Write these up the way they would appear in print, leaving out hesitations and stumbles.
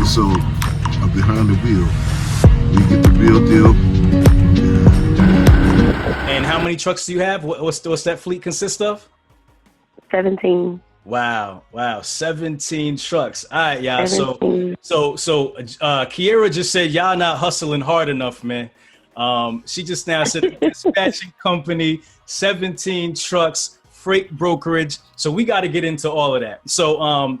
episode of Behind the Wheel. We get the real deal. And how many trucks do you have? What's that fleet consist of? 17. Wow, 17 trucks. All right, y'all. 17. So Kiera just said y'all not hustling hard enough, man. She just now said dispatching company, 17 trucks, freight brokerage. So we got to get into all of that. So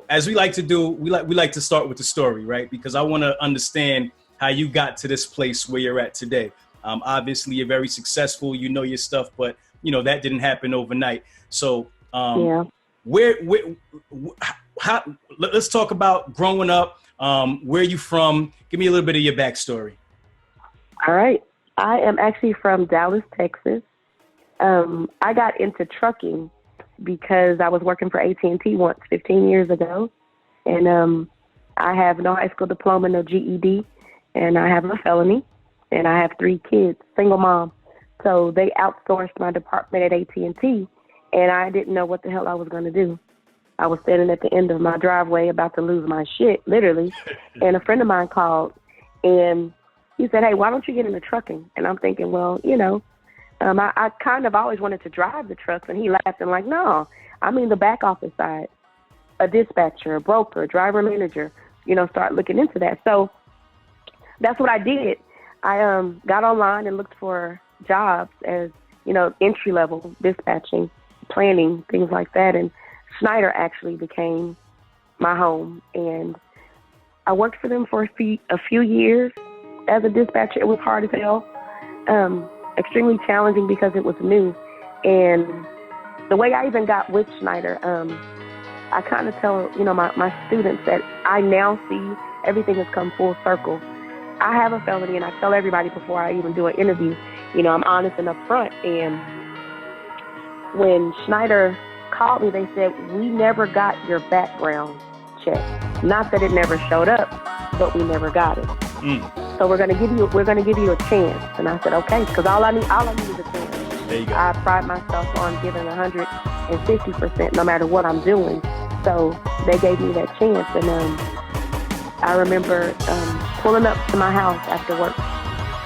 as we like to do, we like to start with the story, right? Because I want to understand how you got to this place where you're at today. Obviously, you're very successful. You know your stuff, but that didn't happen overnight. So let's talk about growing up. Where you from? Give me a little bit of your backstory. All right. I am actually from Dallas, Texas. I got into trucking because I was working for AT&T once 15 years ago. And I have no high school diploma, no GED, and I have a felony. And I have 3 kids, single mom. So they outsourced my department at AT&T, and I didn't know what the hell I was going to do. I was standing at the end of my driveway about to lose my shit, literally. And a friend of mine called, and he said, hey, why don't you get into trucking? And I'm thinking, well, I kind of always wanted to drive the trucks. And he laughed and like, no, I mean the back office side, a dispatcher, a broker, driver manager, start looking into that. So that's what I did. I got online and looked for jobs as, entry-level dispatching, planning, things like that. And Schneider actually became my home. And I worked for them for a few years as a dispatcher. It was hard as hell, extremely challenging because it was new. And the way I even got with Schneider, I kind of tell, my students that I now see everything has come full circle. I have a felony, and I tell everybody before I even do an interview, I'm honest and upfront. And when Schneider called me, they said, we never got your background check. Not that it never showed up, but we never got it. So we're gonna give you a chance. And I said, okay, because all I need is a chance. There you go. I pride myself on giving 150% no matter what I'm doing. So they gave me that chance, and I remember pulling up to my house after work,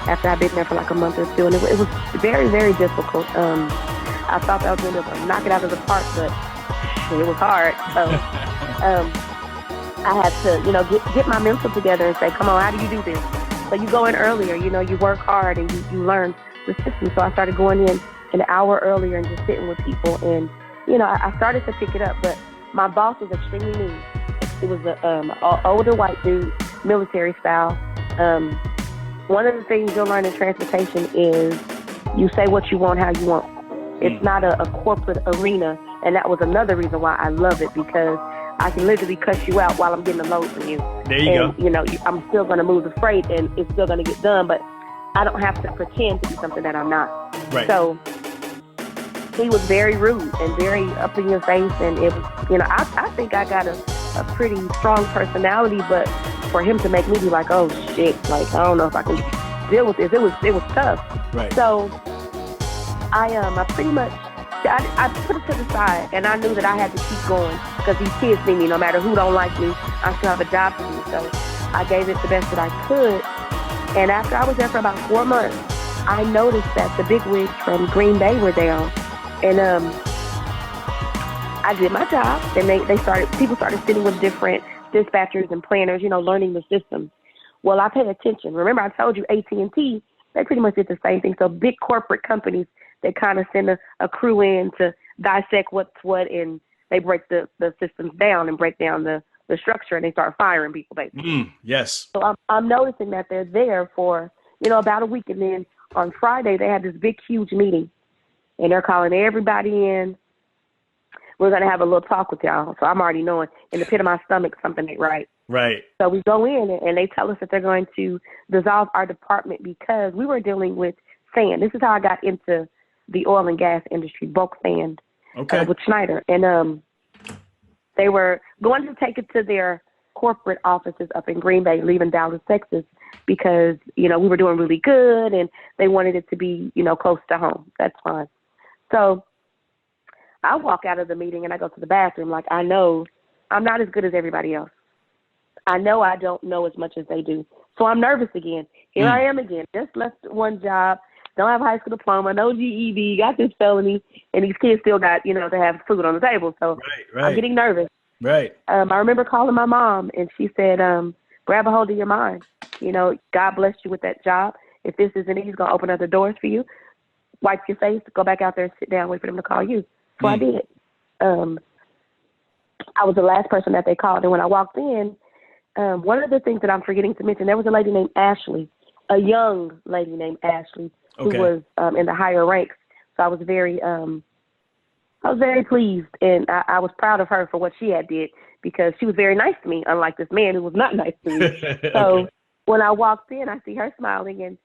after I'd been there for like a month or two, and it was very, very difficult. I thought that I was going to knock it out of the park, but it was hard. So I had to, get my mental together and say, come on, how do you do this? So you go in earlier, you work hard and you learn the system. So I started going in an hour earlier and just sitting with people. And, I started to pick it up, but my boss was extremely mean. It was an older white dude, military style. One of the things you'll learn in transportation is you say what you want, how you want. It's not a corporate arena, and that was another reason why I love it, because I can literally cuss you out while I'm getting a load from you. There you go. I'm still going to move the freight, and it's still going to get done, but I don't have to pretend to be something that I'm not. Right. So he was very rude and very up in your face, and it was, I think I got a pretty strong personality, but for him to make me be like, oh shit, like I don't know if I can deal with this. It was tough. Right. So I pretty much I put it to the side, and I knew that I had to keep going because these kids need me. No matter who don't like me, I still have a job to do. So I gave it the best that I could. And after I was there for about 4 months, I noticed that the bigwigs from Green Bay were down, and I did my job, and people started sitting with different dispatchers and planners, learning the system. Well, I paid attention. Remember, I told you AT&T, they pretty much did the same thing. So big corporate companies, they kind of send a crew in to dissect what's what, and they break the systems down and break down the structure, and they start firing people, basically. Yes. So I'm noticing that they're there for, about a week, and then on Friday they had this big, huge meeting, and they're calling everybody in. We're going to have a little talk with y'all. So I'm already knowing in the pit of my stomach something ain't right. Right. So we go in, and they tell us that they're going to dissolve our department because we were dealing with sand. This is how I got into the oil and gas industry, bulk sand, with Schneider. And they were going to take it to their corporate offices up in Green Bay, leaving Dallas, Texas, because, we were doing really good, and they wanted it to be, close to home. That's fine. So I walk out of the meeting, and I go to the bathroom like, I know I'm not as good as everybody else. I know I don't know as much as they do. So I'm nervous again. Here I am again. Just left one job. Don't have a high school diploma, no GED, got this felony, and these kids still got, to have food on the table. So I'm getting nervous. Right. I remember calling my mom, and she said, grab a hold of your mind. God blessed you with that job. If this isn't it, he's going to open other doors for you. Wipe your face, go back out there and sit down, wait for them to call you. So I did. I was the last person that they called. And when I walked in, one of the things that I'm forgetting to mention, there was a lady named Ashley, a young lady named Ashley, who was in the higher ranks. So I was very pleased, and I was proud of her for what she had did, because she was very nice to me, unlike this man who was not nice to me. So when I walked in, I see her smiling, and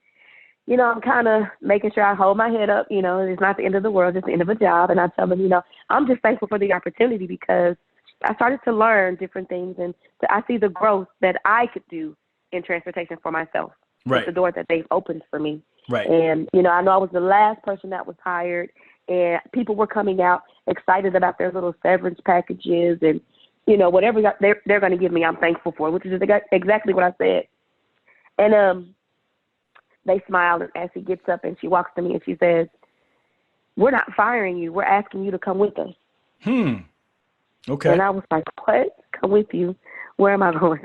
I'm kind of making sure I hold my head up. It's not the end of the world, it's the end of a job. And I tell them, I'm just thankful for the opportunity, because I started to learn different things, and I see the growth that I could do in transportation for myself. Right. With the door that they've opened for me. Right. And, I know I was the last person that was hired, and people were coming out excited about their little severance packages and, whatever they're going to give me, I'm thankful for, which is exactly what I said. And they smiled as he gets up, and she walks to me and she says, "We're not firing you. We're asking you to come with us." Okay. And I was like, "What? Come with you? Where am I going?"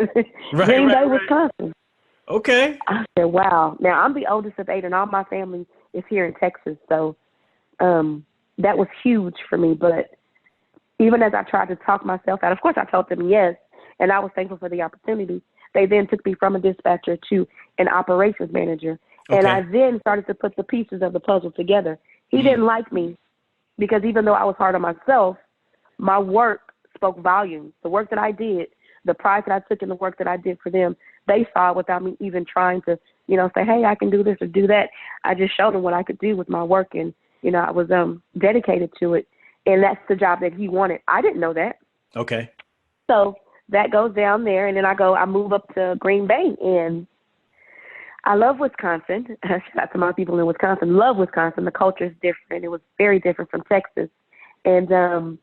Green Bay, Wisconsin. Okay. I said, wow. Now, I'm the oldest of 8, and all my family is here in Texas. So that was huge for me. But even as I tried to talk myself out, of course, I told them yes, and I was thankful for the opportunity. They then took me from a dispatcher to an operations manager. Okay. And I then started to put the pieces of the puzzle together. He didn't like me, because even though I was hard on myself, my work spoke volumes. The work that I did, the pride that I took in the work that I did for them, they saw without me even trying to, say, hey, I can do this or do that. I just showed them what I could do with my work, and, I was dedicated to it. And that's the job that he wanted. I didn't know that. Okay. So that goes down there, and then I move up to Green Bay, and I love Wisconsin. Shout out to my people in Wisconsin. Love Wisconsin. The culture is different. It was very different from Texas. And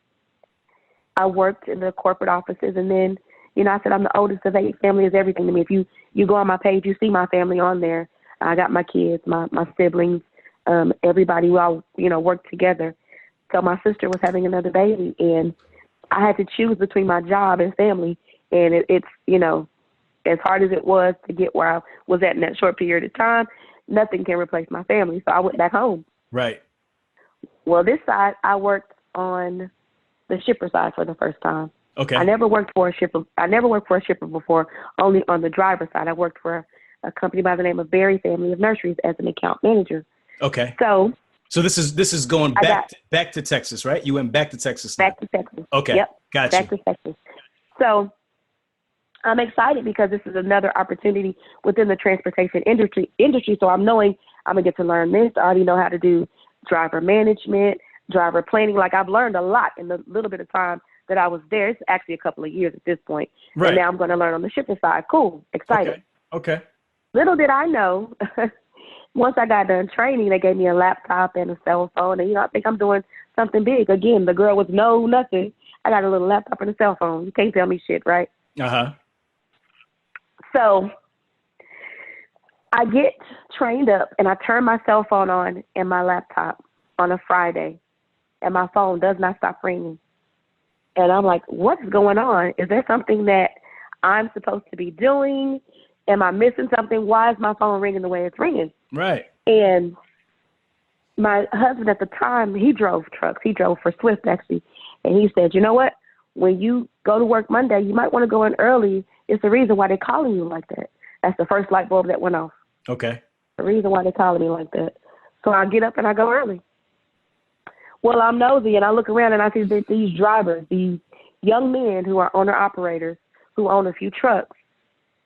I worked in the corporate offices, and then, I said I'm the oldest of 8. Family is everything to me. If you go on my page, you see my family on there. I got my kids, my siblings, everybody. We all, work together. So my sister was having another baby, and I had to choose between my job and family. And it's, as hard as it was to get where I was at in that short period of time, nothing can replace my family. So I went back home. Right. Well, this side, I worked on the shipper side for the first time. Okay. I never worked for a shipper before, only on the driver side. I worked for a company by the name of Berry Family of Nurseries as an account manager. Okay. So this is going back to Texas, right? You went back to Texas now. Back to Texas. Okay. Yep. Gotcha. Back to Texas. So I'm excited, because this is another opportunity within the transportation industry. So I'm knowing I'm going to get to learn this. I already know how to do driver management, driver planning. Like, I've learned a lot in the little bit of time that I was there. It's actually a couple of years at this point. Right. And now I'm going to learn on the shipping side. Cool. Excited. Okay. Little did I know, once I got done training, they gave me a laptop and a cell phone. And, I think I'm doing something big. Again, the girl with nothing. I got a little laptop and a cell phone. You can't tell me shit, right? Uh-huh. So I get trained up, and I turn my cell phone on and my laptop on a Friday, and my phone does not stop ringing. And I'm like, what's going on? Is there something that I'm supposed to be doing? Am I missing something? Why is my phone ringing the way it's ringing? Right. And my husband at the time, he drove trucks. He drove for Swift, actually. And he said, you know what? When you go to work Monday, you might want to go in early. It's the reason why they're calling you like that. That's the first light bulb that went off. Okay. The reason why they're calling me like that. So I get up and I go early. Well, I'm nosy, and I look around and I see that these drivers, these young men who are owner-operators, who own a few trucks,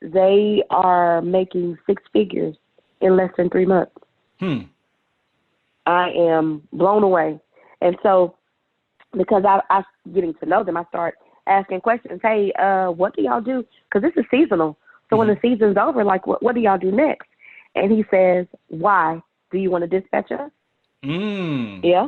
they are making 6 figures in less than 3 months. I am blown away. And so, because I getting to know them, I start asking questions. Hey, what do y'all do? Because this is seasonal. So when the season's over, like, what do y'all do next? And he says, why? Do you want to dispatch us? Yeah.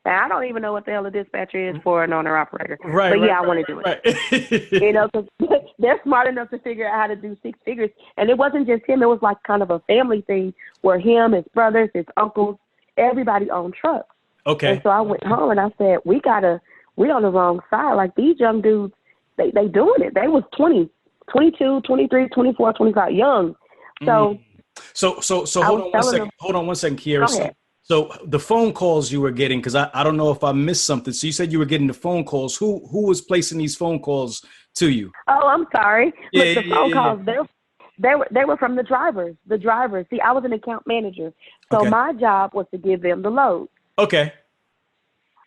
Now, I don't even know what the hell a dispatcher is for an owner operator. Right, but right, yeah, I right, want to do it. right. You know, because they're smart enough to figure out how to do six figures. And it wasn't just him. It was like kind of a family thing where him, his brothers, his uncles, everybody owned trucks. Okay. And so I went home and I said, we on the wrong side. Like these young dudes, they doing it. They was 20, 22, 23, 24, 25, young. So, So hold on one second. Hold on one second, Kiera. Go ahead. So the phone calls you were getting, because I don't know if I missed something. So you said you were getting the phone calls. Who was placing these phone calls to you? Oh, I'm sorry. Yeah, Look, the phone calls, they were from the drivers. The drivers. See, I was an account manager. So my job was to give them the load. Okay.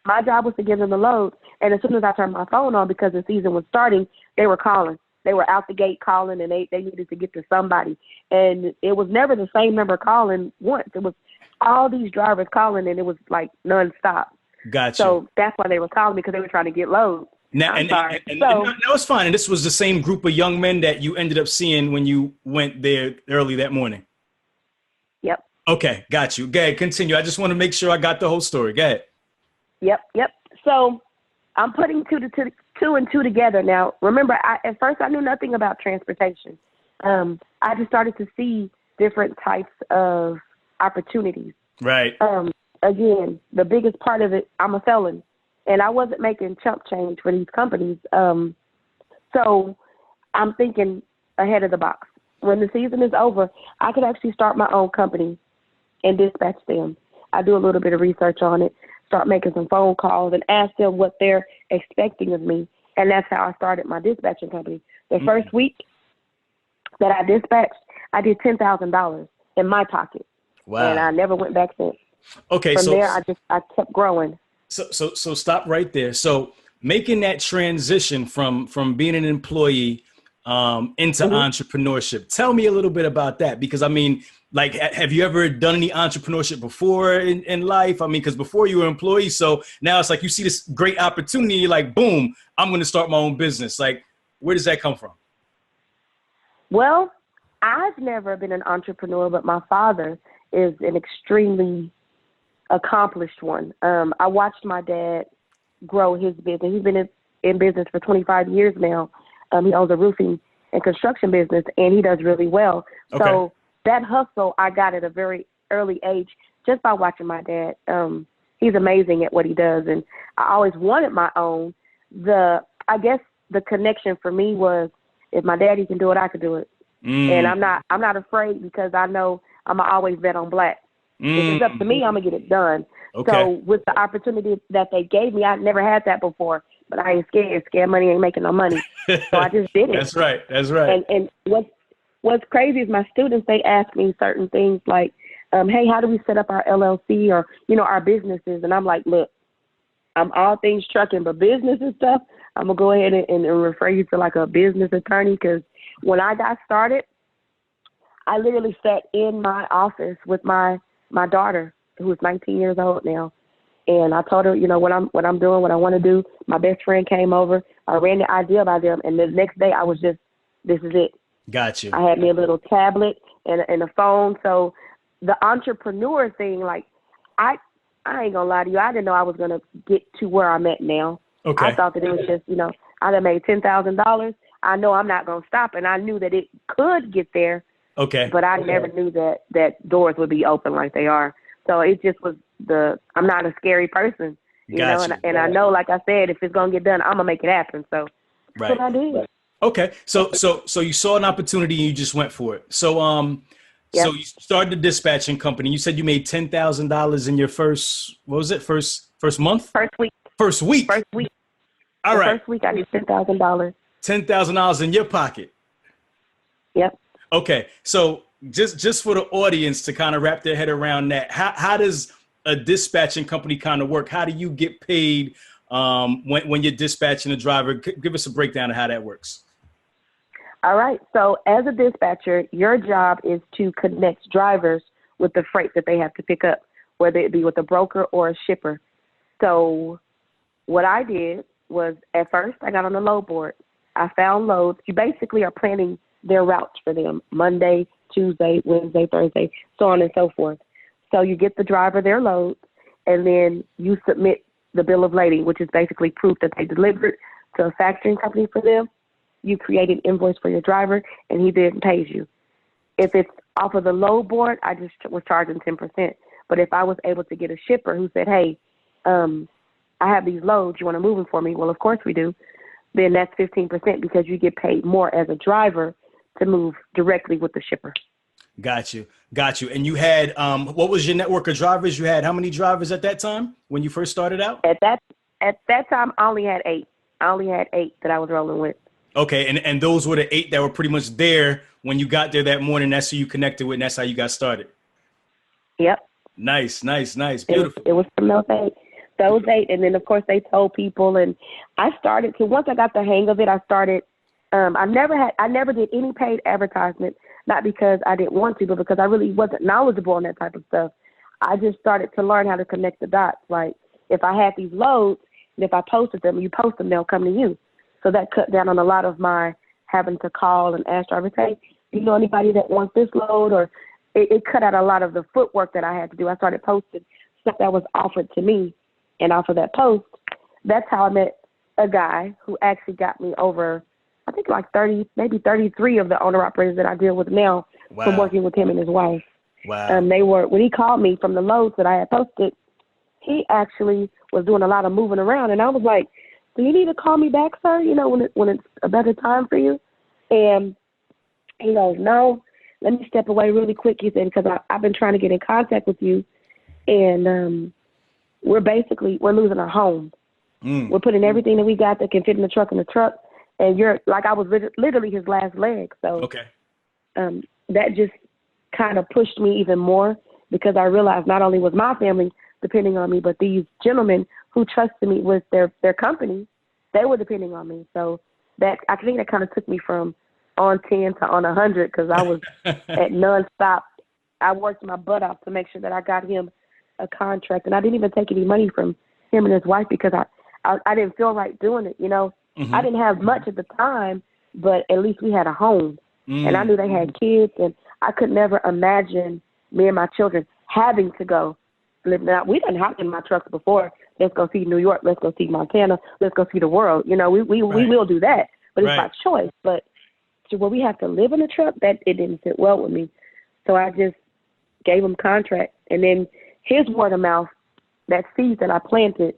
My job was to give them the load. And as soon as I turned my phone on, because the season was starting, they were calling. They were out the gate calling, and they needed to get to somebody. And it was never the same number calling once. It was all these drivers calling, and it was like nonstop. Gotcha. So that's why they were calling me, because they were trying to get loads. Now, and that was fine. And this was the same group of young men that you ended up seeing when you went there early that morning. Yep. Okay, got you. Go ahead, continue. I just want to make sure I got the whole story. Go ahead. Yep. So I'm putting two and two together now. Remember, at first I knew nothing about transportation. I just started to see different types of opportunities. Right. Again, the biggest part of it, I'm a felon, and I wasn't making chump change for these companies. So I'm thinking ahead of the box. When the season is over, I could actually start my own company and dispatch them. I do a little bit of research on it, start making some phone calls, and ask them what they're expecting of me. And that's how I started my dispatching company. The first week that I dispatched, I did $10,000 in my pocket. Wow. And I never went back since. Okay. From there, I kept growing. So stop right there. So making that transition from being an employee into entrepreneurship. Tell me a little bit about that, because I mean, like, have you ever done any entrepreneurship before in life? I mean, because before you were an employee, so now it's like you see this great opportunity, you're like, boom, I'm going to start my own business. Like, where does that come from? Well, I've never been an entrepreneur, but my father is an extremely accomplished one. I watched my dad grow his business. He's been in business for 25 years now. He owns a roofing and construction business, and he does really well. Okay. So that hustle I got at a very early age just by watching my dad. He's amazing at what he does, and I always wanted my own. I guess the connection for me was, if my daddy can do it, I could do it. And I'm not afraid, because I know I'm always bet on black. If it's up to me, I'm gonna get it done. Okay. So with the opportunity that they gave me, I never had that before. But I ain't scared. Scared money ain't making no money. So I just did it. That's right. That's right. And what's crazy is my students, they ask me certain things like, hey, how do we set up our LLC or, our businesses? And I'm like, look, I'm all things trucking, but business and stuff, I'm going to go ahead and refer you to like a business attorney, because when I got started, I literally sat in my office with my daughter, who is 19 years old now. And I told her, what I'm doing, what I want to do. My best friend came over. I ran the idea by them. And the next day I was just, this is it. Got you. I had me a little tablet and a phone. So the entrepreneur thing, like, I ain't going to lie to you. I didn't know I was going to get to where I'm at now. Okay. I thought that it was just, I done made $10,000. I know I'm not going to stop. And I knew that it could get there. Okay. But I never knew that doors would be open like they are. So it just was I'm not a scary person, and I know, like I said, if it's going to get done, I'm going to make it happen. So that's what I did. Okay. So you saw an opportunity and you just went for it. So, So you started a dispatching company. You said you made $10,000 in your first month? First week. First week. All right. First week I did $10,000. $10,000 in your pocket. Yep. Okay. So just for the audience to kind of wrap their head around that, how does a dispatching company kind of work? How do you get paid when you're dispatching a driver? Give us a breakdown of how that works. All right. So as a dispatcher, your job is to connect drivers with the freight that they have to pick up, whether it be with a broker or a shipper. So what I did was, at first I got on the load board. I found loads. You basically are planning their routes for them: Monday, Tuesday, Wednesday, Thursday, so on and so forth. So you get the driver their loads, and then you submit the bill of lading, which is basically proof that they delivered to a factoring company for them. You create an invoice for your driver, and he then pays you. If it's off of the load board, I just was charging 10%. But if I was able to get a shipper who said, hey, I have these loads, you want to move them for me? Well, of course we do. Then that's 15% because you get paid more as a driver to move directly with the shipper. Got you. And you had, what was your network of drivers? You had how many drivers at that time when you first started out? At that time, I only had 8. I only had 8 that I was rolling with. Okay, and those were the 8 that were pretty much there when you got there that morning. That's who you connected with, and that's how you got started. Yep. Nice. Beautiful. It was from those 8. Those 8, and then of course they told people, and I started to, once I got the hang of it, I started. I never did any paid advertisement, not because I didn't want to, but because I really wasn't knowledgeable on that type of stuff. I just started to learn how to connect the dots. Like if I had these loads, and if I posted them, you post them, they'll come to you. So that cut down on a lot of my having to call and ask drivers, hey, do you know anybody that wants this load? Or it cut out a lot of the footwork that I had to do. I started posting stuff that was offered to me, and off of that post, that's how I met a guy who actually got me over, I think like 30, maybe 33 of the owner-operators that I deal with now. Wow. From working with him and his wife. Wow. They were, when he called me from the loads that I had posted, he actually was doing a lot of moving around, and I was like, do you need to call me back, sir? You know, when it's a better time for you? And he goes, no, let me step away really quick. He said, because I've been trying to get in contact with you, and we're losing our home. We're putting everything that we got that can fit in the truck, and you're like, I was literally his last leg. So okay. That just kind of pushed me even more, because I realized not only was my family depending on me, but these gentlemen who trusted me with their company, they were depending on me. So that, I think that kind of took me from on 10 to on 100, because I was at nonstop. I worked my butt off to make sure that I got him a contract, and I didn't even take any money from him and his wife, because I didn't feel right doing it. You know, I didn't have much at the time, but at least we had a home, and I knew they had kids, and I could never imagine me and my children having to go live. Now, we done hopped in my trucks before. Let's go see New York. Let's go see Montana. Let's go see the world. You know, we will do that, but it's by choice. But to where we have to live in a truck, that it didn't sit well with me. So I just gave him contract, and then his word of mouth, that seed that I planted,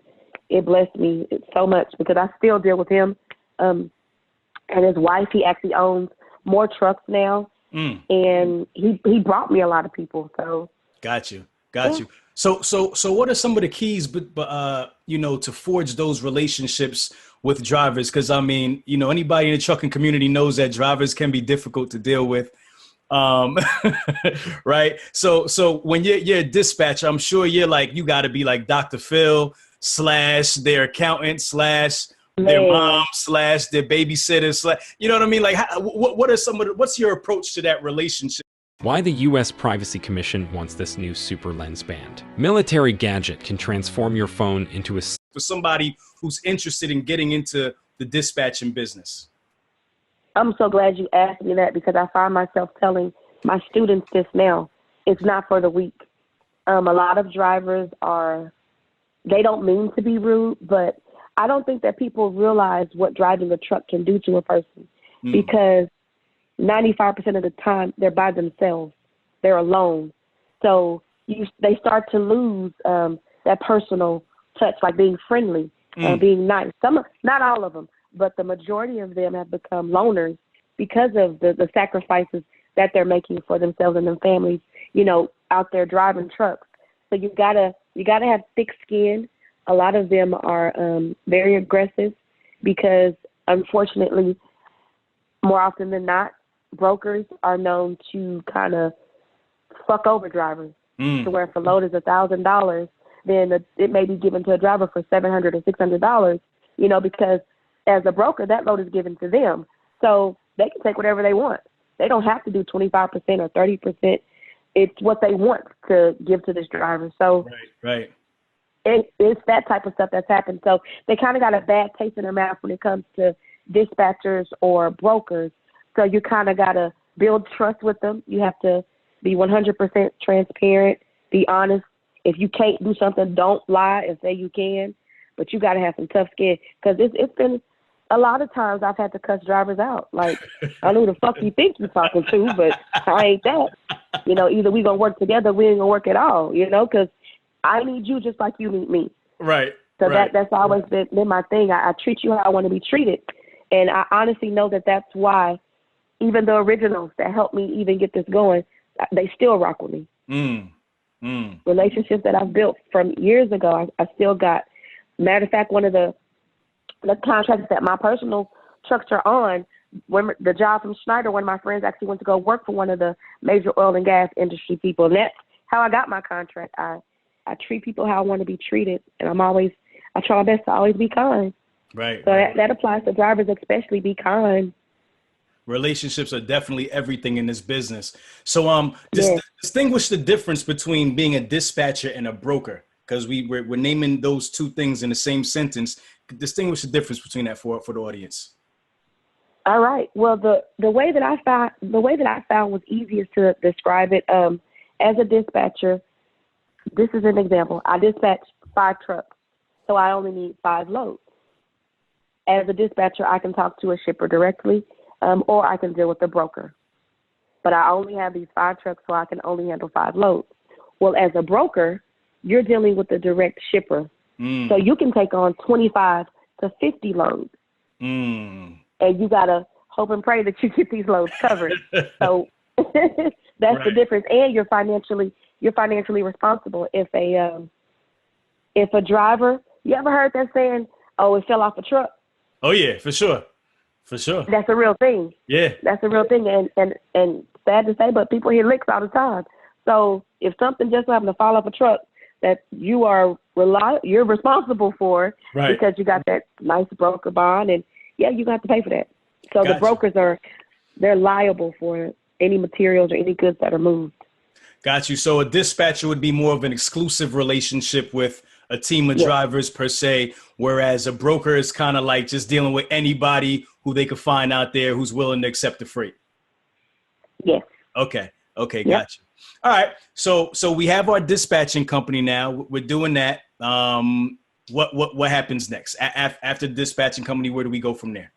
it blessed me so much, because I still deal with him and his wife. He actually owns more trucks now, and he brought me a lot of people. So got you. So what are some of the keys, you know, to forge those relationships with drivers? Because I mean, you know, anybody in the trucking community knows that drivers can be difficult to deal with. Right. So when you're a dispatcher, I'm sure you're like, you got to be like Dr. Phil / their accountant / their mom / their babysitter / you know what I mean? Like, what are what's your approach to that relationship? Why the U.S. Privacy Commission wants this new Super Lens band. Military Gadget can transform your phone into a... For somebody who's interested in getting into the dispatching business. I'm so glad you asked me that, because I find myself telling my students this now. It's not for the weak. A lot of drivers they don't mean to be rude, but I don't think that people realize what driving a truck can do to a person, because 95% of the time they're by themselves. They're alone. So they start to lose that personal touch, like being friendly, being nice. Not all of them, but the majority of them have become loners because of the sacrifices that they're making for themselves and their families, you know, out there driving trucks. So you gotta have thick skin. A lot of them are very aggressive, because unfortunately, more often than not, brokers are known to kind of fuck over drivers. To where if a load is $1,000, then it may be given to a driver for $700 or $600, you know, because as a broker, that load is given to them. So they can take whatever they want. They don't have to do 25% or 30%. It's what they want to give to this driver. So right. It's that type of stuff that's happened. So they kind of got a bad taste in their mouth when it comes to dispatchers or brokers. So you kind of got to build trust with them. You have to be 100% transparent, be honest, if you can't do something, don't lie and say you can. But you got to have some tough skin, because it's been a lot of times I've had to cuss drivers out. Like, I know who the fuck you think you're talking to, but I ain't that. Either we going to work together, we ain't going to work at all, because I need you just like you need me. Right. So right. that's always been my thing. I treat you how I want to be treated. And I honestly know that that's why even the originals that helped me even get this going, they still rock with me. Relationships that I've built from years ago, I still got. Matter of fact, one of the contracts that my personal trucks are on, when the job from Schneider, one of my friends actually went to go work for one of the major oil and gas industry people. And that's how I got my contract. I treat people how I want to be treated, and I try my best to always be kind. Right. So that applies to drivers, especially. Be kind. Relationships are definitely everything in this business. So distinguish the difference between being a dispatcher and a broker, because we're naming those two things in the same sentence. Distinguish the difference between that for the audience. All right. Well, the way that I found was easiest to describe it. As a dispatcher, this is an example. I dispatch 5 trucks, so I only need 5 loads. As a dispatcher, I can talk to a shipper directly, or I can deal with the broker. But I only have these 5 trucks, so I can only handle 5 loads. Well, as a broker, you're dealing with the direct shipper. So you can take on 25 to 50 loads. And you got to hope and pray that you get these loads covered. So that's the difference. And you're financially responsible. If a driver, you ever heard that saying, "Oh, it fell off a truck"? Oh yeah, for sure. That's a real thing. Yeah. That's a real thing. And sad to say, but people hear licks all the time. So if something just happened to fall off a truck that you're responsible for, right, because you got that nice broker bond, and you got to pay for that. So the brokers they're liable for any materials or any goods that are moved. Got you. So a dispatcher would be more of an exclusive relationship with a team of drivers per se, whereas a broker is kind of like just dealing with anybody who they could find out there who's willing to accept the freight. Yes. Okay. Got you. All right. So we have our dispatching company now. We're doing that. What happens next after the dispatching company? Where do we go from there?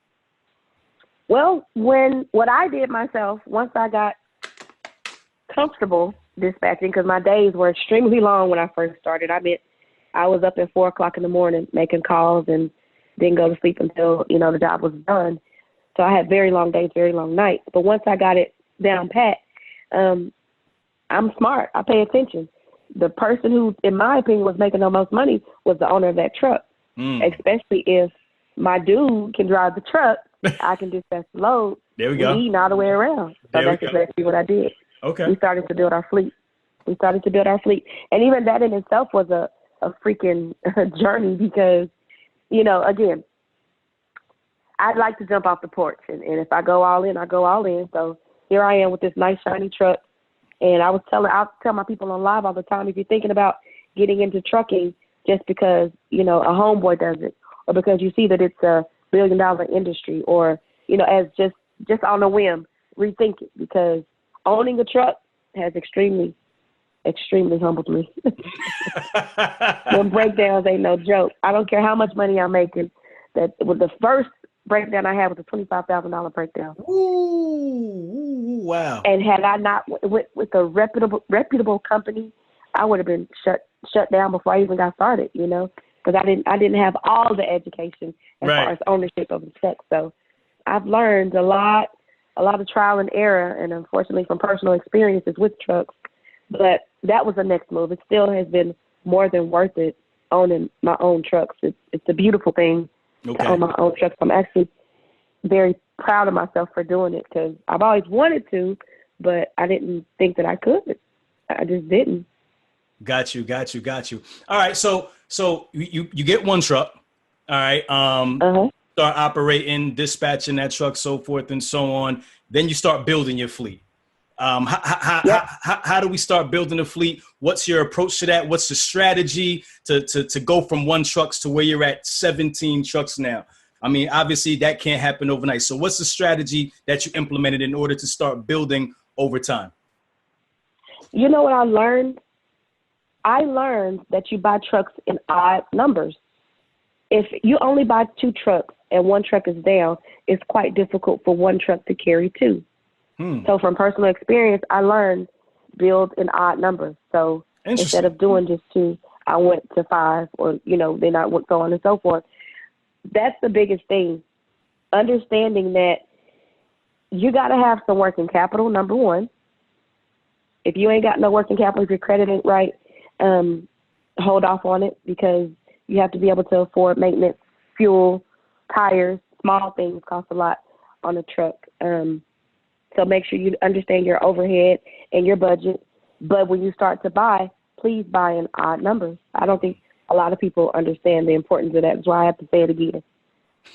Well, what I did myself, once I got comfortable dispatching, because my days were extremely long when I first started. I was up at 4:00 in the morning making calls and didn't go to sleep until, the job was done. So I had very long days, very long nights. But once I got it down pat, I'm smart. I pay attention. The person who, in my opinion, was making the most money was the owner of that truck, especially if my dude can drive the truck. I can dispatch the load. There we go. Eating all the way around. So that's exactly what I did. Okay. We started to build our fleet. And even that in itself was a freaking journey, because, again, I'd like to jump off the porch. And if I go all in, I go all in. So here I am with this nice shiny truck. And I'll tell my people on live all the time, if you're thinking about getting into trucking just because, a homeboy does it, or because you see that it's a $1 billion industry, or, as just on a whim, rethink it, because owning a truck has extremely humbled me. Them breakdowns ain't no joke. I don't care how much money I'm making. That with the first breakdown I had was a $25,000 breakdown. Ooh, wow! And had I not with a reputable company, I would have been shut down before I even got started. Because I didn't have all the education as far as ownership of the truck. So I've learned a lot of trial and error, and unfortunately from personal experiences with trucks. But that was the next move. It still has been more than worth it owning my own trucks. It's a beautiful thing to own my own trucks. I'm actually very proud of myself for doing it, because I've always wanted to, but I didn't think that I could. I just didn't. Got you. All right. So you get one truck. All right. Start operating, dispatching that truck, so forth and so on. Then you start building your fleet. How do we start building a fleet? What's your approach to that? What's the strategy to go from 1 trucks to where you're at 17 trucks now? I mean, obviously that can't happen overnight. So what's the strategy that you implemented in order to start building over time? You know what I learned? I learned that you buy trucks in odd numbers. If you only buy 2 trucks and 1 truck is down, it's quite difficult for 1 truck to carry 2. So from personal experience, I learned build in odd numbers. So instead of doing just 2, I went to 5, or, then I went so on and so forth. That's the biggest thing. Understanding that you got to have some working capital, number one. If you ain't got no working capital, if your credit ain't right, hold off on it, because you have to be able to afford maintenance, fuel, tires, small things cost a lot on a truck. So make sure you understand your overhead and your budget. But when you start to buy, please buy in odd numbers. I don't think a lot of people understand the importance of that. That's why I have to say it again.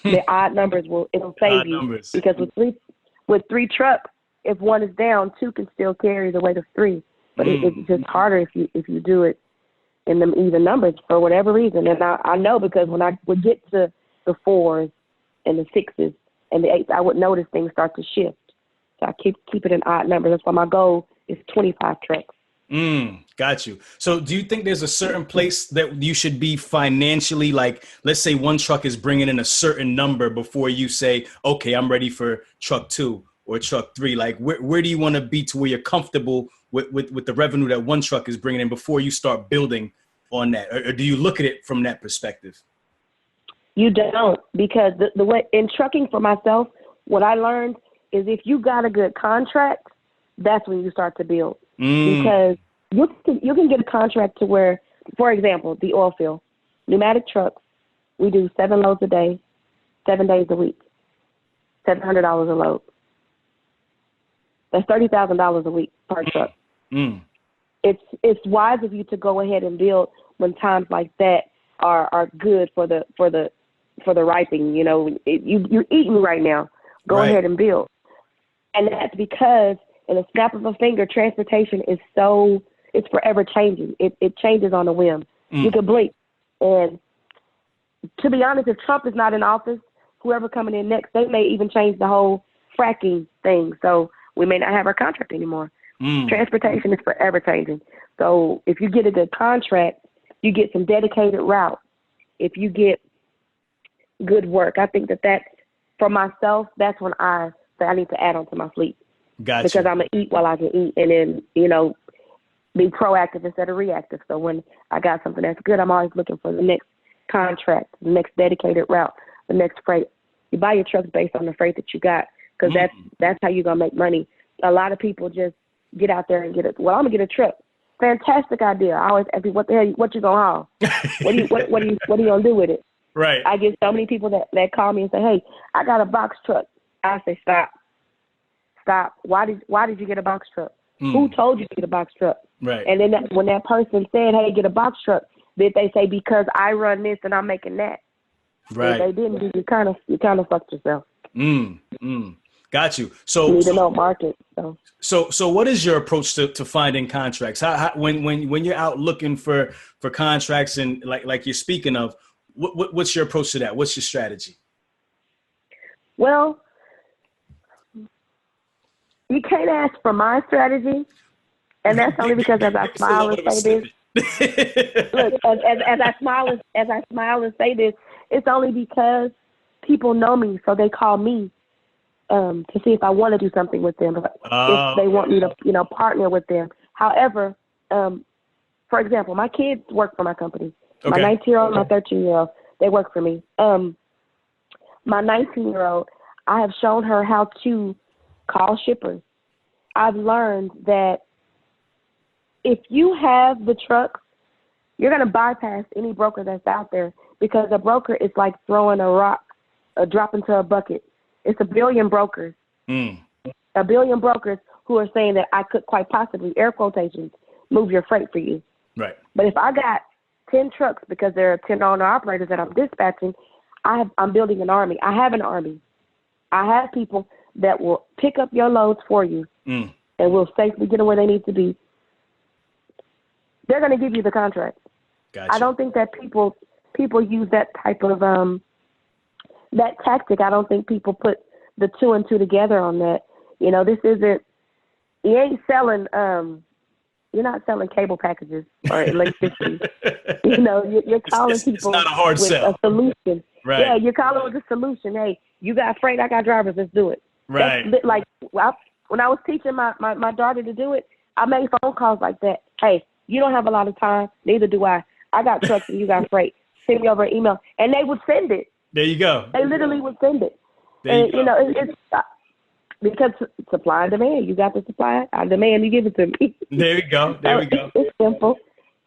The odd numbers it'll save Odd you numbers. Because with 3 trucks, if 1 is down, 2 can still carry the weight of 3. But it's just harder if you do it in them even numbers for whatever reason. And I know, because when I would get to the 4s and the 6s and the 8s, I would notice things start to shift. So I keep it in odd numbers. That's why my goal is 25 trucks. Got you. So do you think there's a certain place that you should be financially, like, let's say 1 truck is bringing in a certain number before you say, okay, I'm ready for truck 2 or truck 3? Like, where do you want to be to where you're comfortable with the revenue that 1 truck is bringing in before you start building on that? Or do you look at it from that perspective? You don't, because the way in trucking for myself, what I learned is if you got a good contract, that's when you start to build. Because you can get a contract to where, for example, the oil field, pneumatic trucks, we do 7 loads a day, 7 days a week, $700 a load. That's $30,000 a week per truck. It's wise of you to go ahead and build when times like that are good for the ripening. You're eating right now. Go ahead and build. And that's because in a snap of a finger, transportation is it's forever changing. It changes on a whim. You can blink. And to be honest, if Trump is not in office, whoever coming in next, they may even change the whole fracking thing. So we may not have our contract anymore. Transportation is forever changing. So if you get a good contract, you get some dedicated routes. If you get good work, I think that for myself, that's when I say I need to add on to my fleet. Gotcha. Because I'm going to eat while I can eat, and then, be proactive instead of reactive. So when I got something that's good, I'm always looking for the next contract, the next dedicated route, the next freight. You buy your trucks based on the freight that you got, because that's how you're going to make money. A lot of people just get out there and I'm going to get a truck. Fantastic idea. I always ask people, what the hell, what you going to haul? What are you going to do with it? Right. I get so many people that call me and say, hey, I got a box truck. I say, stop. Why did you get a box truck? Who told you to get a box truck? Right. And then when that person said, hey, get a box truck, did they say, because I run this and I'm making that? Right. If they didn't, you kind of fucked yourself. Got you. So you need to know market. So what is your approach to finding contracts? How when you're out looking for contracts, and like you're speaking of, what's your approach to that? What's your strategy? Well, you can't ask for my strategy, and that's only because as I smile and say this. Look, as I smile and say this, it's only because people know me, so they call me to see if I want to do something with them, if they want me to partner with them. However, for example, my kids work for my company. Okay. My 19-year-old, my 13-year-old, they work for me. My 19-year-old, I have shown her how to call shippers. I've learned that if you have the trucks, you're going to bypass any broker that's out there, because a broker is like throwing a rock, a drop into a bucket. It's a billion brokers. A billion brokers who are saying that I could quite possibly, air quotations, move your freight for you. Right. But if I got 10 trucks, because there are 10 owner operators that I'm dispatching, I'm building an army. I have an army. I have people that will pick up your loads for you and will safely get them where they need to be. They're going to give you the contract. Gotcha. I don't think that people use that type of that tactic. I don't think people put the 2 and 2 together on that. This isn't. You ain't selling selling cable packages or electricity. You're calling people it's not a hard with sell. a solution. Right. Yeah, you're calling with a solution. Hey, you got freight, I got drivers, let's do it. Right. When I was teaching my daughter to do it, I made phone calls like that. Hey, you don't have a lot of time, neither do I. I got trucks and you got freight. Send me over an email. And they would send it. There you go. They literally would send it. There you go. It's because supply and demand. You got the supply, I demand, you give it to me. There we go. There we go. It's simple.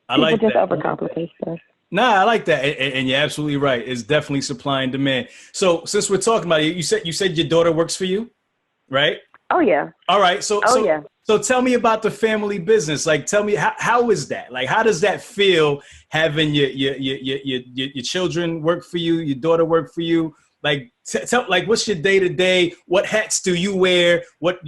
I like People that. just overcomplicate stuff. Nah, I like that, and you're absolutely right. It's definitely supply and demand. So since we're talking about it, you said your daughter works for you, right? Oh yeah. All right. Yeah. So tell me about the family business. Like, tell me how is that? Like, how does that feel having your children work for you, your daughter work for you? Like, like, what's your day to day? What hats do you wear? What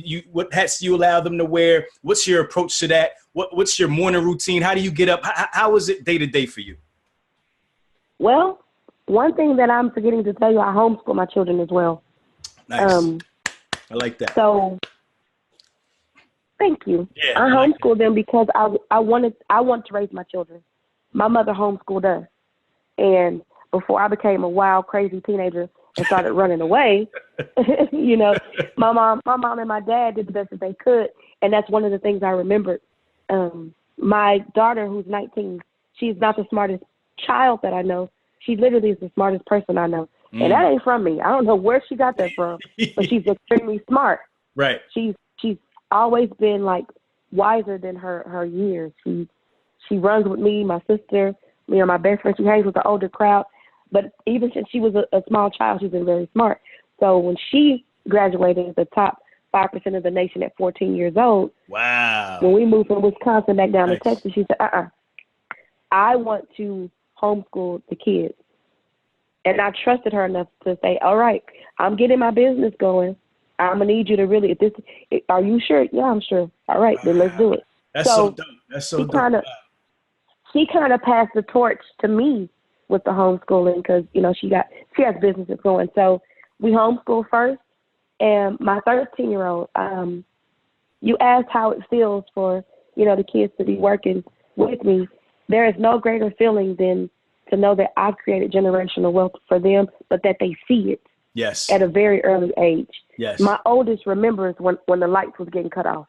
hats do you allow them to wear? What's your approach to that? What's your morning routine? How do you get up? How is it day to day for you? Well, one thing that I'm forgetting to tell you, I homeschool my children as well. Nice. I like that. So, thank you. Yeah, I homeschool them because I want to raise my children. My mother homeschooled us, and before I became a wild, crazy teenager and started running away, my mom and my dad did the best that they could, and that's one of the things I remembered. My daughter, who's 19, she's not the smartest child that I know. She literally is the smartest person I know. And that ain't from me. I don't know where she got that from, but she's extremely smart. Right. She's always been like wiser than her years. She runs with me, my sister, me and my best friend. She hangs with the older crowd. But even since she was a small child, she's been very smart. So when she graduated as the top 5% of the nation at 14 years old, wow. When we moved from Wisconsin back down Nice. to Texas, she said, I want to homeschool the kids. And I trusted her enough to say, all right, I'm getting my business going. I'm going to need you to really, are you sure? Yeah, I'm sure. All right, then let's do it. That's so dope. That's so dope. She kind of passed the torch to me with the homeschooling because, she has businesses going. So we homeschool first. And my 13-year-old, you asked how it feels for, the kids to be working with me. There is no greater feeling than to know that I've created generational wealth for them, but that they see it. Yes. At a very early age. Yes. My oldest remembers when the lights was getting cut off,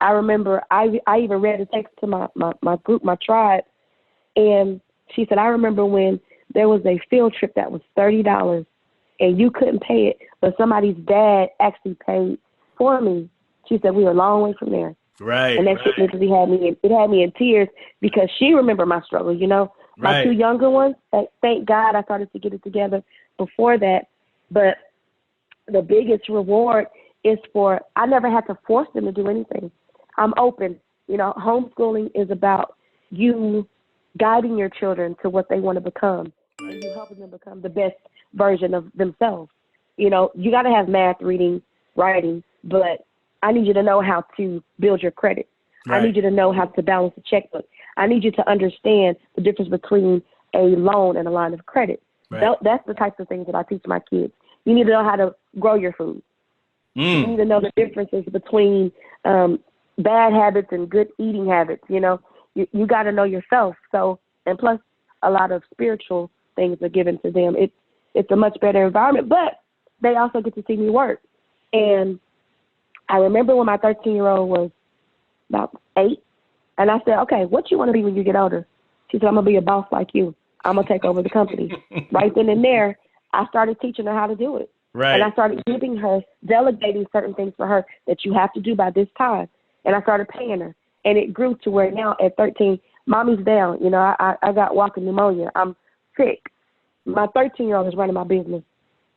I remember I even read a text to my group, my tribe, and she said, I remember when there was a field trip that was $30 and you couldn't pay it, but somebody's dad actually paid for me. She said, we were a long way from there. Right. And that shit literally had me in tears because she remembered my struggle, My Right. two younger ones, thank God I started to get it together before that. But the biggest reward is I never had to force them to do anything. I'm open. Homeschooling is about you guiding your children to what they want to become and you helping them become the best version of themselves. You got to have math, reading, writing, but I need you to know how to build your credit. Right. I need you to know how to balance a checkbook. I need you to understand the difference between a loan and a line of credit. Right. That's the types of things that I teach my kids. You need to know how to grow your food. You need to know the differences between bad habits and good eating habits. You got to know yourself. So, and plus a lot of spiritual things are given to them. It's a much better environment, but they also get to see me work. And I remember when my 13-year-old was about 8, and I said, okay, what you want to be when you get older? She said, I'm going to be a boss like you. I'm going to take over the company. Right then and there, I started teaching her how to do it. Right. And I started giving her, delegating certain things for her that you have to do by this time. And I started paying her. And it grew to where now at 13, mommy's down. I got walking pneumonia. I'm sick. My 13-year-old is running my business.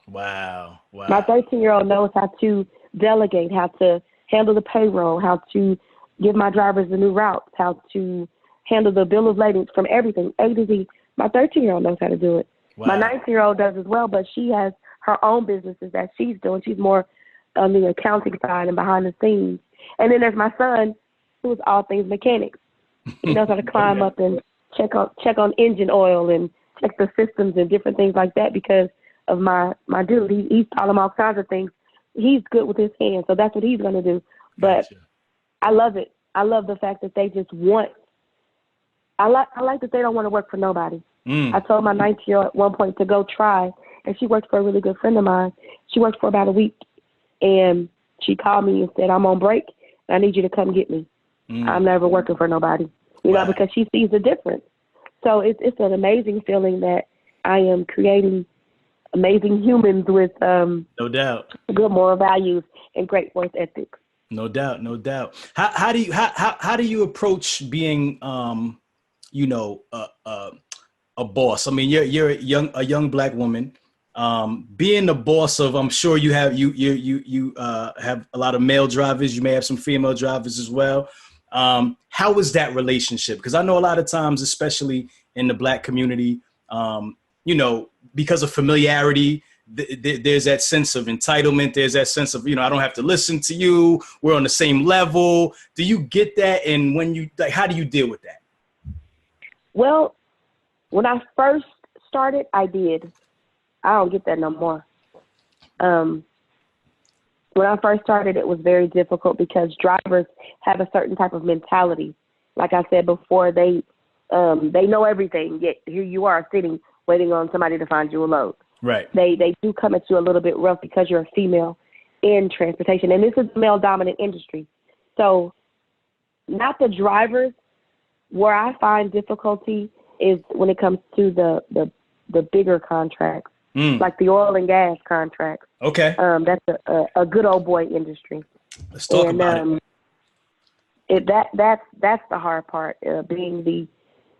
Wow. My 13-year-old knows how to delegate, how to handle the payroll, how to give my drivers the new routes, how to handle the bill of lading from everything, A to Z. My 13-year-old knows how to do it. Wow. My 19-year-old does as well, but she has her own businesses that she's doing. She's more on the accounting side and behind the scenes. And then there's my son, who is all things mechanics. He knows how to climb up and check on engine oil and check the systems and different things like that because of my dude. He's taught him all kinds of things. He's good with his hands, so that's what he's going to do. But Gotcha. I love it. I love the fact that they just want. I like that they don't want to work for nobody. I told my 19-year-old at one point to go try, and she worked for a really good friend of mine. She worked for about a week, and she called me and said, "I'm on break, and I need you to come get me. I'm never working for nobody," you know, because she sees the difference. So it's an amazing feeling that I am creating amazing humans with no doubt, good moral values and great work ethics. no doubt, no doubt. How do you approach being you know, a boss? I mean, you're a young black woman. Being the boss of, I'm sure you have have a lot of male drivers. You may have some female drivers as well. How is that relationship? Because I know a lot of times, especially in the black community, you know, because of familiarity, there's that sense of entitlement. There's that sense of, you know, I don't have to listen to you. We're on the same level. Do you get that? And when you, like, how do you deal with that? Well, when I first started, I did. I don't get that no more. When I first started, it was very difficult because drivers have a certain type of mentality. Like I said before, they know everything, yet here you are sitting, waiting on somebody to find you a load. Right. They do come at you a little bit rough because you're a female in transportation. And this is a male-dominant industry. So not the drivers. Where I find difficulty is when it comes to the bigger contracts, like the oil and gas contracts. Okay. That's a good old boy industry. Let's talk about it. That's the hard part, being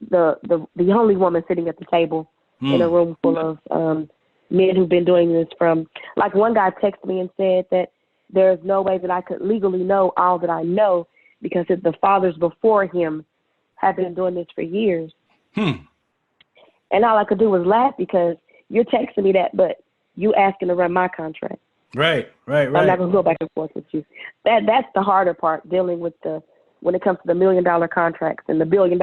the only woman sitting at the table in a room full of men who've been doing this from, like, one guy texted me and said that there's no way that I could legally know all that I know because the fathers before him have been doing this for years. And all I could do was laugh because you're texting me that, but you asking to run my contract. Right. I'm not going to go back and forth with you. That's the harder part, dealing with when it comes to the $1 million contracts and the $1 billion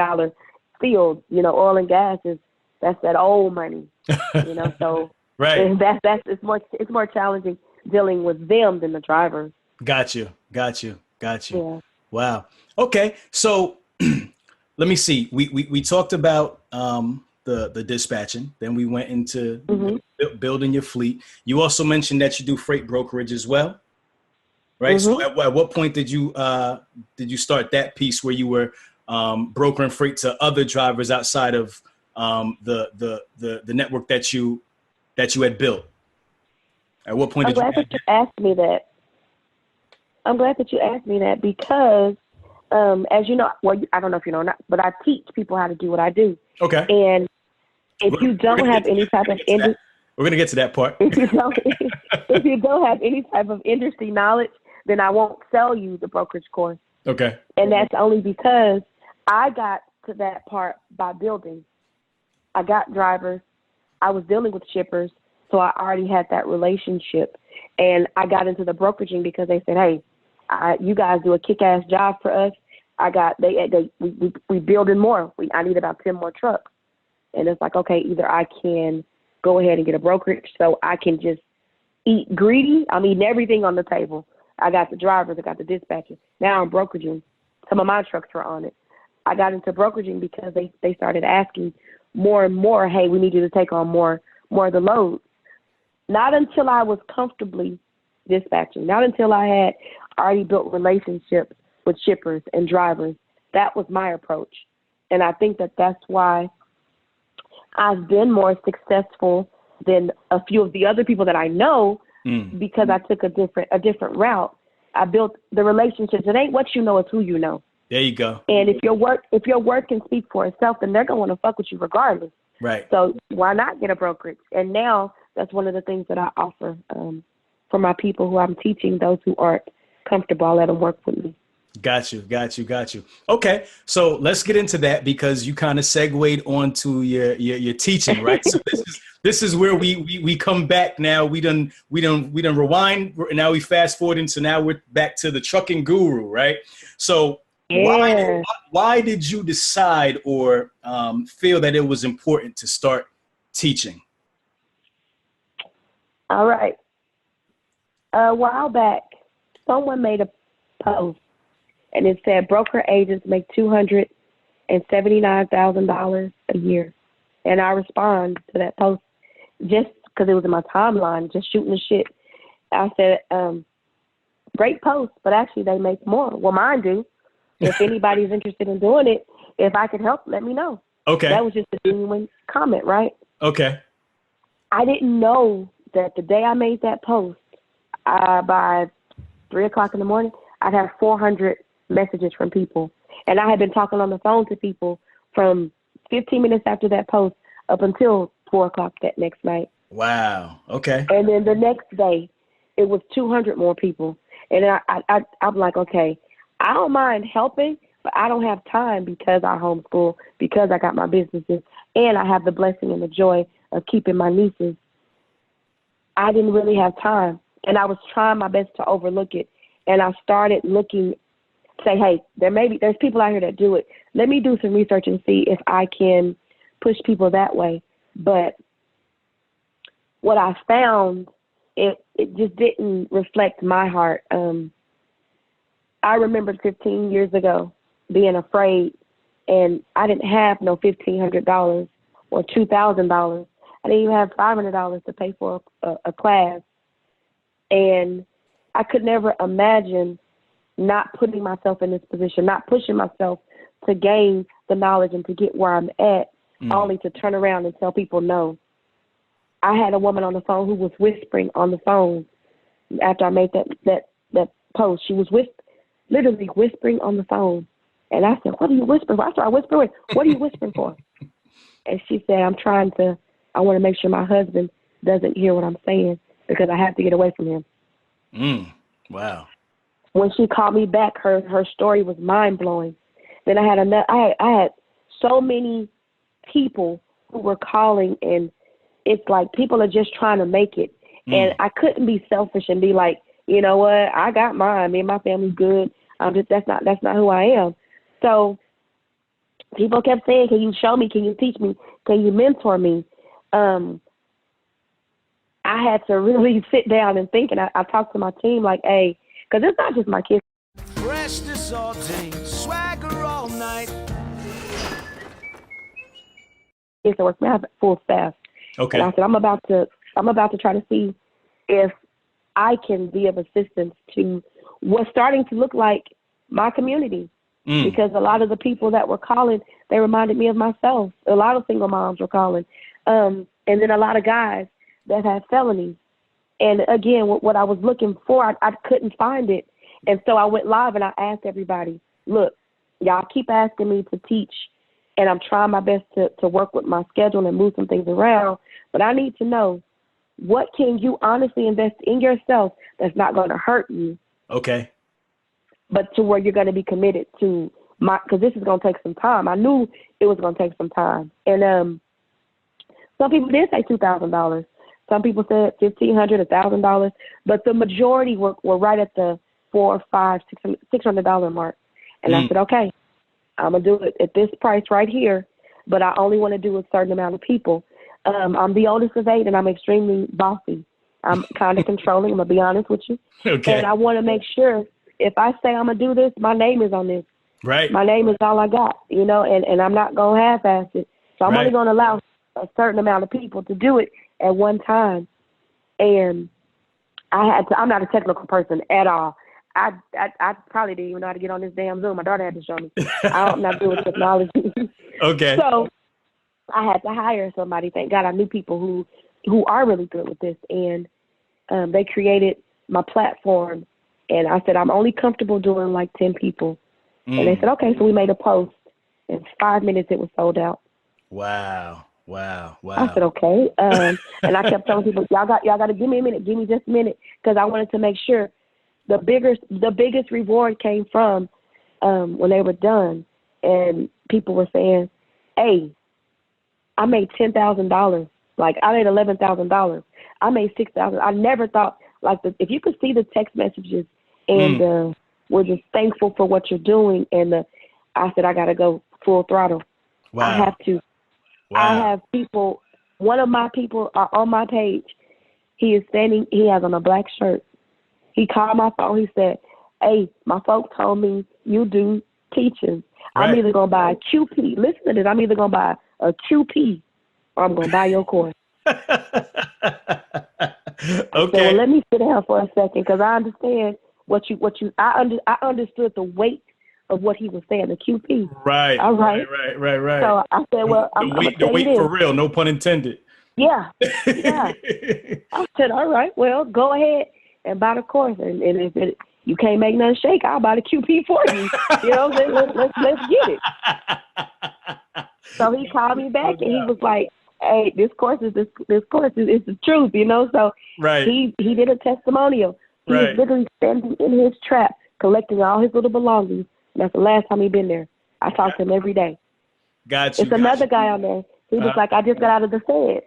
field. You know, oil and gas that's that old money. You know, so right. It's more challenging dealing with them than the drivers. Got you. Yeah. Wow. Okay. So let me see. We talked about the dispatching. Then we went into building your fleet. You also mentioned that you do freight brokerage as well, right? So at what point did you start that piece where you were brokering freight to other drivers outside of the network that you had built? At what point I'm glad that you asked me that. I'm glad that you asked me that because, as you know, well, I don't know if you know or not, but I teach people how to do what I do. Okay. And if you don't have any type of industry, we're gonna get to that part. if you don't have any type of industry knowledge, then I won't sell you the brokerage course. Okay. And that's only because I got to that part by building. I got drivers. I was dealing with shippers, so I already had that relationship. And I got into the brokeraging because they said, "Hey, you guys do a kick-ass job for us. We building more. I need about 10 more trucks." And it's like, okay, either I can go ahead and get a brokerage so I can just eat greedy. I'm eating everything on the table. I got the drivers, I got the dispatchers. Now I'm brokeraging. Some of my trucks are on it. I got into brokeraging because they started asking more and more, "Hey, we need you to take on more of the loads." Not until I was comfortably dispatching, not until I had already built relationships with shippers and drivers. That was my approach. And I think that that's why I've been more successful than a few of the other people that I know, because I took a different route. I built the relationships. It ain't what you know, it's who you know. There you go. And if your work can speak for itself, then they're gonna want to fuck with you regardless. Right. So why not get a brokerage? And now that's one of the things that I offer for my people who I'm teaching. Those who aren't comfortable, I let them work with me. Got you. Okay, so let's get into that because you kind of segued onto your teaching, right? So this is where we come back now. We done rewind. Now we fast forward into now we're back to the trucking guru, right? So why did you decide or feel that it was important to start teaching? All right. A while back, someone made a post, and it said broker agents make $279,000 a year. And I respond to that post just because it was in my timeline, just shooting the shit. I said, great post, but actually they make more. Well, mine do. If anybody's interested in doing it, if I could help, let me know. Okay. That was just a genuine comment, right? Okay. I didn't know that the day I made that post, by 3 o'clock in the morning, I'd have 400 messages from people. And I had been talking on the phone to people from 15 minutes after that post up until 4 o'clock that next night. Wow. Okay. And then the next day, it was 200 more people. And I'm like, okay, I don't mind helping, but I don't have time because I homeschool, because I got my businesses, and I have the blessing and the joy of keeping my nieces. I didn't really have time. And I was trying my best to overlook it. And I started looking, say, hey, there's people out here that do it. Let me do some research and see if I can push people that way. But what I found, it just didn't reflect my heart. I remembered 15 years ago being afraid, and I didn't have no $1,500 or $2,000. I didn't even have $500 to pay for a class. And I could never imagine not putting myself in this position, not pushing myself to gain the knowledge and to get where I'm at, only to turn around and tell people no. I had a woman on the phone who was whispering on the phone after I made that post. She was literally whispering on the phone. And I said, what are you whispering for? I started whispering, what are you whispering for? And she said, I want to make sure my husband doesn't hear what I'm saying because I have to get away from him. Wow. When she called me back, her story was mind blowing. Then I had so many people who were calling, and it's like people are just trying to make it. And I couldn't be selfish and be like, you know what, I got mine. Me and my family's good. That's not who I am. So people kept saying, can you show me? Can you teach me? Can you mentor me? I had to really sit down and think, and I talked to my team like, hey, because it's not just my kids. Freshness all day, swagger all night. Kids that work, I have full staff. Okay. And I said, I'm about to try to see if I can be of assistance to what's starting to look like my community. Because a lot of the people that were calling, they reminded me of myself. A lot of single moms were calling. And then a lot of guys that had felonies. And again, what I was looking for, I couldn't find it. And so I went live and I asked everybody, look, y'all keep asking me to teach, and I'm trying my best to work with my schedule and move some things around. But I need to know, what can you honestly invest in yourself that's not going to hurt you? Okay. But to where you're going to be committed to because this is going to take some time. I knew it was going to take some time. And some people did say $2,000. Some people said $1,500, $1,000. But the majority were right at the $400, $500, $600 mark. And I said, okay, I'm going to do it at this price right here, but I only want to do a certain amount of people. I'm the oldest of 8, and I'm extremely bossy. I'm kind of controlling, I'm going to be honest with you. Okay. And I want to make sure if I say I'm going to do this, my name is on this. Right. My name is all I got, and I'm not going to half-ass it. So I'm only going to allow a certain amount of people to do it at one time. And I'm not a technical person at all. I probably didn't even know how to get on this damn Zoom. My daughter had to show me. I'm not good with technology. Okay. So I had to hire somebody. Thank God I knew people who are really good with this. And they created my platform. And I said, I'm only comfortable doing like 10 people. And they said, okay. So we made a post. In 5 minutes, it was sold out. Wow. I said, okay. And I kept telling people, y'all got to give me a minute. Give me just a minute. Because I wanted to make sure the biggest reward came from when they were done. And people were saying, hey, I made $10,000. Like, I made $11,000. I made $6,000. I never thought, like, if you could see the text messages and we're just thankful for what you're doing. And I said, I got to go full throttle. Wow. I have to. Wow. I have people, one of my people are on my page. He has on a black shirt. He called my phone. He said, hey, my folks told me you do teaching. Right. I'm either going to buy a QP. Listen to this. I'm either going to buy a QP or I'm going to buy your course. Okay. So, well, let me sit down for a second because I understand I understood the weight of what he was saying, the QP. Right. All right. Right. So I said, well, I'm going to the tell wait you for this. real, no pun intended. Yeah. I said, all right, well, go ahead and buy the course. And if you can't make nothing shake, I'll buy the QP for you. You know what I'm saying? Let's get it. So he called me back and he was like, hey, this course is the truth, you know? So Right. he did a testimonial. He was literally standing in his trap, collecting all his little belongings. And that's the last time he'd been there. I talk to him every day. Got you. It's another guy on there. He was like, I just got out of the Fed.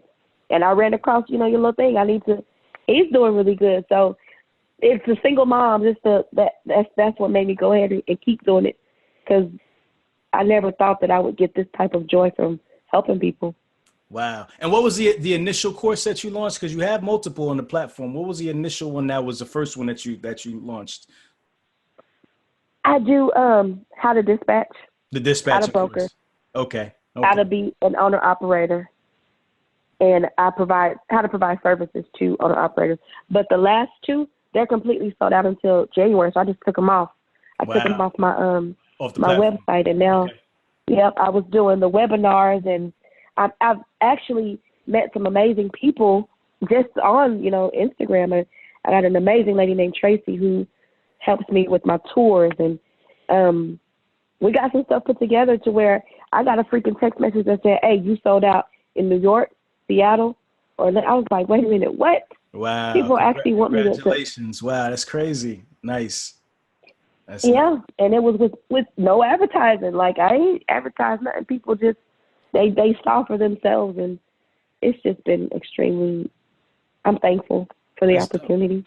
And I ran across, your little thing. He's doing really good. So it's the single moms. That's what made me go ahead and keep doing it. Because I never thought that I would get this type of joy from helping people. Wow. And what was the initial course that you launched? Because you have multiple on the platform. What was the initial one that was the first one that you launched? I do how to dispatch. The dispatch. How to broker. Okay. How to be an owner operator. And I provide how to provide services to owner operators. But the last two, they're completely sold out until January. So I just took them off. I took them off my my website, and now, I was doing the webinars, and I've actually met some amazing people just on Instagram. I got an amazing lady named Tracy who helps me with my tours, and we got some stuff put together to where I got a freaking text message that said, "Hey, you sold out in New York, Seattle," or I was like, "Wait a minute, what?" Wow! People actually want me to. Congratulations! Wow, that's crazy. Nice. That's nice. And it was with no advertising. Like I ain't advertised nothing. People just they saw for themselves, and it's just been extremely. I'm thankful for the opportunity.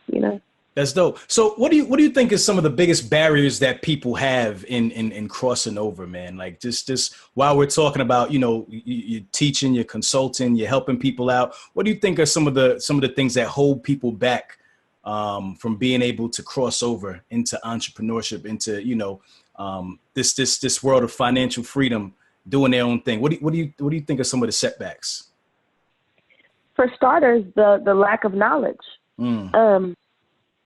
That's dope. So what do you think is some of the biggest barriers that people have in crossing over, man? Like just while we're talking about, you're teaching, you're consulting, you're helping people out. What do you think are some of the things that hold people back from being able to cross over into entrepreneurship, into, this world of financial freedom, doing their own thing? What do you think are some of the setbacks? For starters, the lack of knowledge.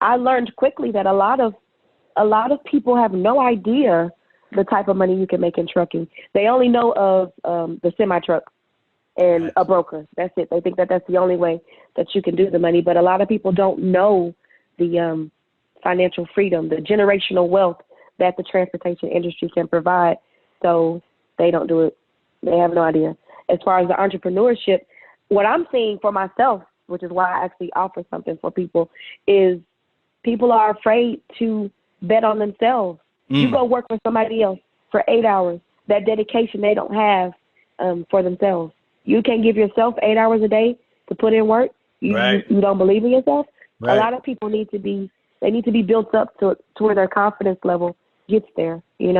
I learned quickly that a lot of people have no idea the type of money you can make in trucking. They only know of the semi truck and a broker. That's it. They think that that's the only way that you can do the money. But a lot of people don't know the financial freedom, the generational wealth that the transportation industry can provide. So they don't do it. They have no idea. As far as the entrepreneurship, what I'm seeing for myself, which is why I actually offer something for people, is people are afraid to bet on themselves. You go work for somebody else for 8 hours. That dedication they don't have for themselves. You can't give yourself 8 hours a day to put in work. You don't believe in yourself. Right. A lot of people need to be built up to where their confidence level gets there. They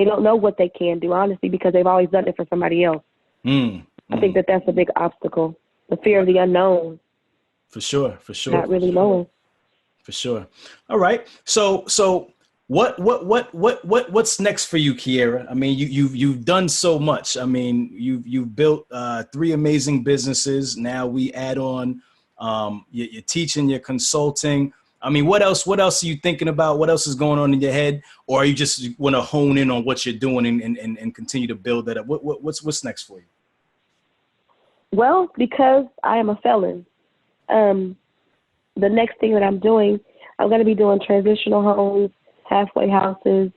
don't know what they can do, honestly, because they've always done it for somebody else. I think that's a big obstacle. The fear of the unknown. For sure. Not really knowing. For sure. All right. So what's next for you, Kiera? I mean, you've done so much. I mean, you've built 3 amazing businesses. Now we add on you're teaching, you're consulting. I mean, what else are you thinking about? What else is going on in your head? Or are you just want to hone in on what you're doing and continue to build that up? What's next for you? Well, because I am a felon, the next thing that I'm doing, I'm going to be doing transitional homes, halfway houses.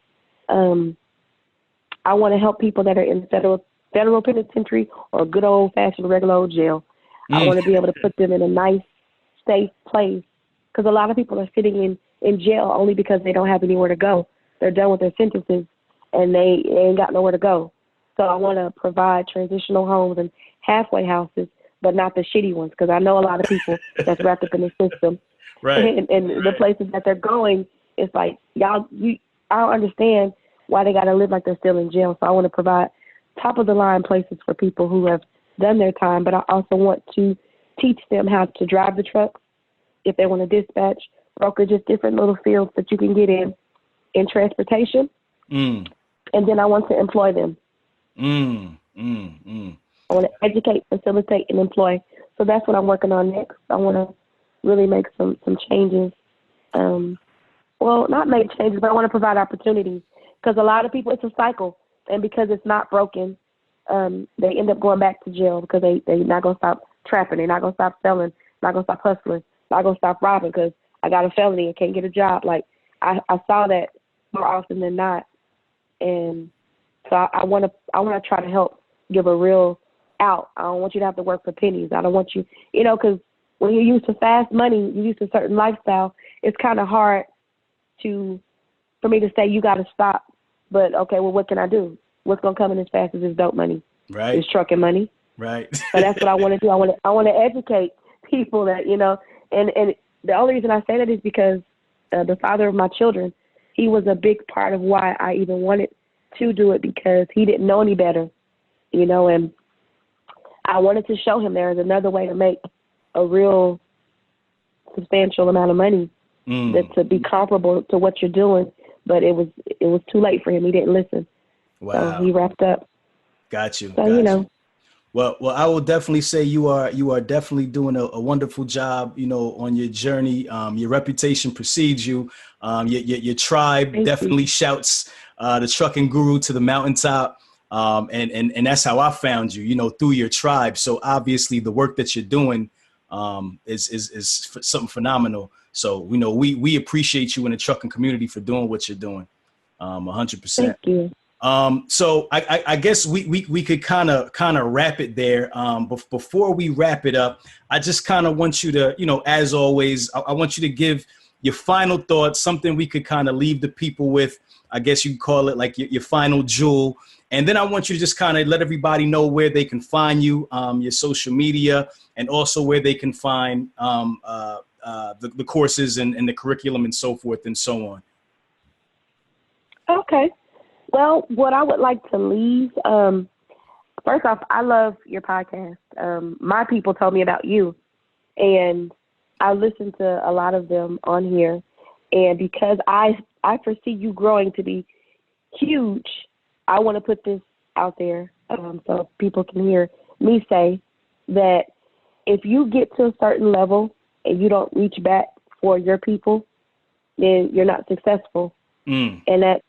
I want to help people that are in federal penitentiary or good old-fashioned regular old jail. I want to be able to put them in a nice, safe place, because a lot of people are sitting in jail only because they don't have anywhere to go. They're done with their sentences, and they ain't got nowhere to go. So I want to provide transitional homes and halfway houses, but not the shitty ones, because I know a lot of people that's wrapped up in the system. Right. And the places that they're going, it's like, I don't understand why they got to live like they're still in jail. So I want to provide top-of-the-line places for people who have done their time, but I also want to teach them how to drive the trucks if they want to dispatch, brokerages, different little fields that you can get in transportation. Mm. And then I want to employ them. I want to educate, facilitate, and employ. So that's what I'm working on next. I want to really make some changes. Well, not make changes, but I want to provide opportunities, because a lot of people, it's a cycle. And because it's not broken, they end up going back to jail because they're not going to stop trapping. They're not going to stop selling, not going to stop hustling, not going to stop robbing because I got a felony and can't get a job. Like, I saw that more often than not. And so I want to try to help give a real out. I don't want you to have to work for pennies. I don't want you, because when you're used to fast money, you're used to a certain lifestyle, it's kind of hard for me to say you got to stop. But, okay, well, what can I do? What's going to come in as fast as this dope money? Right. It's trucking money. Right. So that's what I want to do. I want to educate people that, and the only reason I say that is because the father of my children, he was a big part of why I even wanted to do it, because he didn't know any better, and I wanted to show him there is another way to make a real substantial amount of money that to be comparable to what you're doing. But it was too late for him. He didn't listen. Wow. So he wrapped up. Got you. So, you. Well, I will definitely say you are definitely doing a wonderful job, on your journey. Your reputation precedes you. Your tribe definitely shouts the trucking guru to the mountaintop. And that's how I found you, through your tribe. So obviously the work that you're doing is something phenomenal. So, we appreciate you in the trucking community for doing what you're doing. 100%. Thank you. So I guess we could kind of wrap it there. But before we wrap it up, I just kind of want you to, as always, I want you to give your final thoughts, something we could kind of leave the people with. I guess you could call it like your final jewel. And then I want you to just kind of let everybody know where they can find you, your social media, and also where they can find the courses and the curriculum and so forth and so on. Okay. Well, what I would like to leave, first off, I love your podcast. My people told me about you, and I listened to a lot of them on here. And because I foresee you growing to be huge, I want to put this out there so people can hear me say that if you get to a certain level and you don't reach back for your people, then you're not successful. And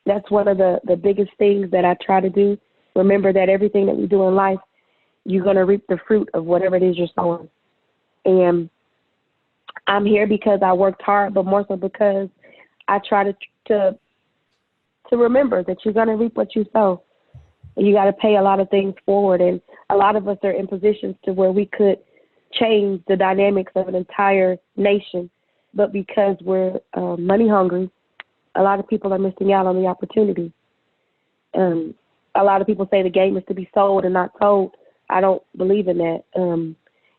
that's one of the biggest things that I try to do. Remember that everything that we do in life, you're going to reap the fruit of whatever it is you're sowing. And I'm here because I worked hard, but more so because I try to remember that you're going to reap what you sow. You got to pay a lot of things forward. And a lot of us are in positions to where we could change the dynamics of an entire nation. But because we're money hungry, a lot of people are missing out on the opportunity. A lot of people say the game is to be sold and not told. I don't believe in that.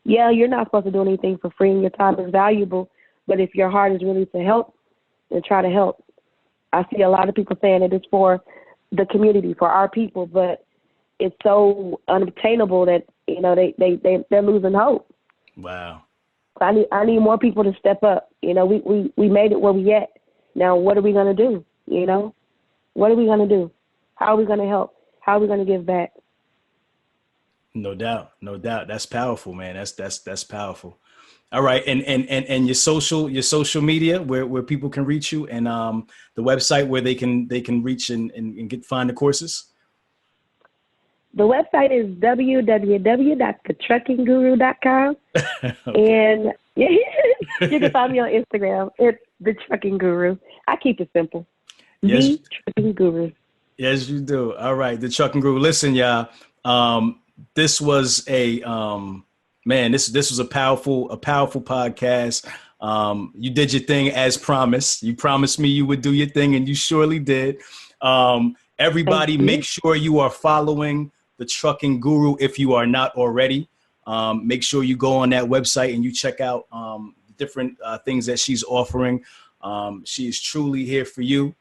Yeah, you're not supposed to do anything for free and your time is valuable. But if your heart is really to help, then try to help. I see a lot of people saying it is for the community, for our people, but it's so unobtainable that, they're losing hope. Wow. I need more people to step up. We made it where we at. Now, what are we going to do? What are we going to do? How are we going to help? How are we going to give back? No doubt. That's powerful, man. That's powerful. All right. And your social media where people can reach you, and the website where they can reach and find the courses. The website is www.thetruckingguru.com. Okay. And you can find me on Instagram. It's The Trucking Guru. I keep it simple. Yes. The Trucking Guru. Yes, you do. All right. The Trucking Guru. Listen, y'all, this was this was a powerful podcast. You did your thing as promised. You promised me you would do your thing, and you surely did. Everybody, make sure you are following The Trucking Guru if you are not already. Make sure you go on that website and you check out different things that she's offering. She is truly here for you.